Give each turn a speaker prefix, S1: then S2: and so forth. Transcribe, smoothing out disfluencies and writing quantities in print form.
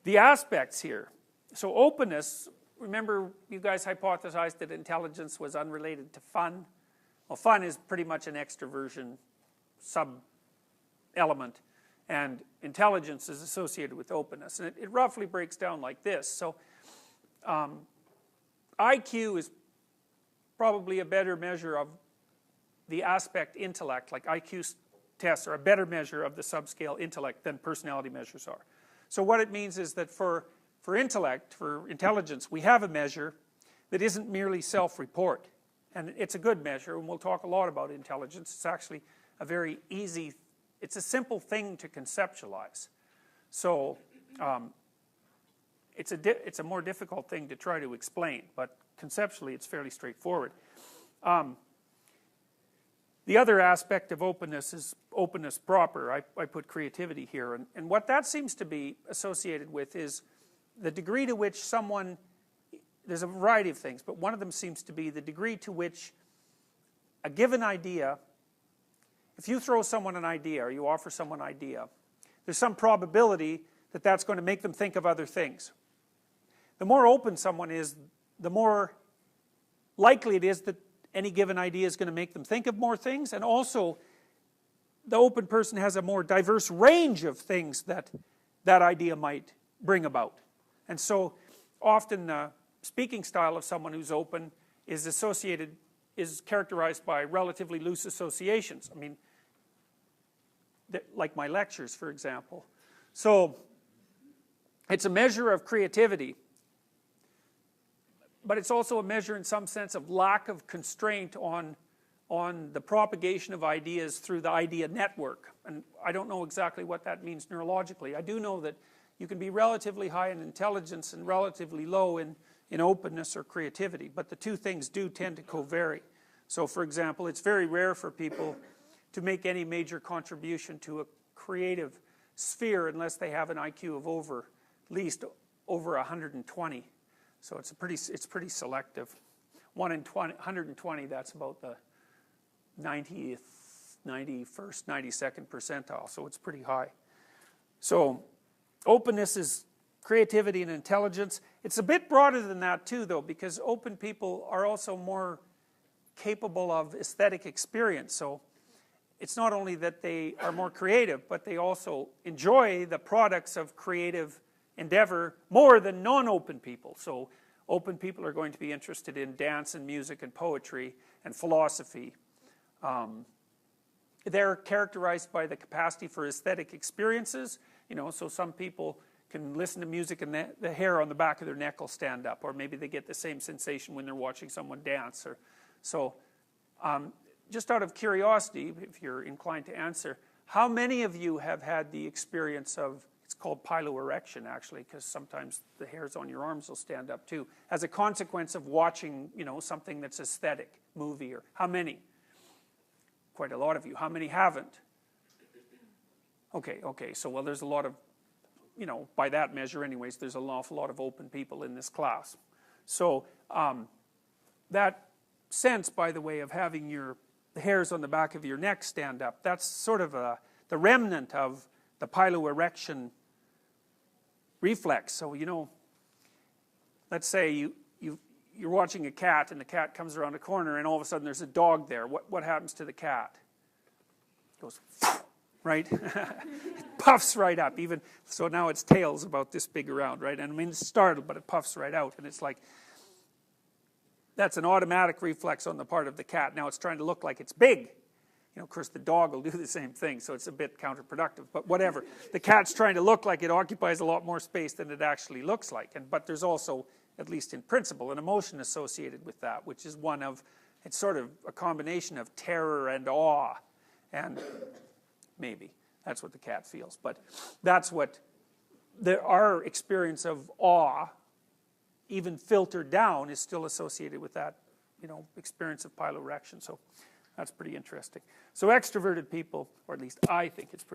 S1: The aspects here. So openness, remember you guys hypothesized that intelligence was unrelated to fun. Well, fun is pretty much an extroversion sub-element, and intelligence is associated with openness. And it roughly breaks down like this. So IQ is probably a better measure of the aspect intellect, like IQ tests are a better measure of the subscale intellect than personality measures are. So what it means is that for intellect, for intelligence, we have a measure that isn't merely self-report. And it's a good measure, and we'll talk a lot about intelligence. It's actually a very easy, it's a simple thing to conceptualize. So it's a more difficult thing to try to explain, but conceptually it's fairly straightforward. The other aspect of openness is openness proper. I put creativity here, and what that seems to be associated with is the degree to which someone, there's a variety of things, but one of them seems to be the degree to which a given idea, if you throw someone an idea or you offer someone an idea, there's some probability that that's going to make them think of other things. The more open someone is, the more likely it is that any given idea is going to make them think of more things, and also the open person has a more diverse range of things that that idea might bring about. And so often the speaking style of someone who's open is characterized by relatively loose associations. I mean, like my lectures, for example. So it's a measure of creativity, but it's also a measure in some sense of lack of constraint on the propagation of ideas through the idea network. And I don't know exactly what that means neurologically. I do know that you can be relatively high in intelligence and relatively low in openness or creativity, but the two things do tend to co-vary. So for example, it's very rare for people to make any major contribution to a creative sphere unless they have an IQ of at least over 120. So it's pretty selective. 1 in 120, that's about the 90th, 91st, 92nd percentile, so it's pretty high. So openness is creativity and intelligence. It's a bit broader than that too, though, because open people are also more capable of aesthetic experience. So it's not only that they are more creative, but they also enjoy the products of creative endeavor more than non-open people. So open people are going to be interested in dance and music and poetry and philosophy. They're characterized by the capacity for aesthetic experiences. You know, so some people can listen to music and the hair on the back of their neck will stand up, or maybe they get the same sensation when they're watching someone dance. Just out of curiosity, if you're inclined to answer, how many of you have had the experience of, it's called piloerection actually, because sometimes the hairs on your arms will stand up too, as a consequence of watching, you know, something that's aesthetic, movie, or how many? Quite a lot of you. How many haven't? Okay, so well, there's a lot of, you know, by that measure anyways, there's an awful lot of open people in this class. So that sense, by the way, of having the hairs on the back of your neck stand up, that's sort of the remnant of the piloerection reflex. So, you know, let's say you're watching a cat and the cat comes around a corner and all of a sudden there's a dog there. What happens to the cat? It goes, right? It puffs right up. Even so, now its tail's about this big around, right? And I mean, it's startled, but it puffs right out, and it's like, that's an automatic reflex on the part of the cat. Now it's trying to look like it's big. You know, of course, the dog will do the same thing, so it's a bit counterproductive, but whatever. The cat's trying to look like it occupies a lot more space than it actually looks like. But there's also, at least in principle, an emotion associated with that, which is one of, it's sort of a combination of terror and awe. And maybe that's what the cat feels. But that's what our experience of awe, even filtered down, is still associated with that, you know, experience of piloerection. So that's pretty interesting. So extroverted people, or at least I think it's pretty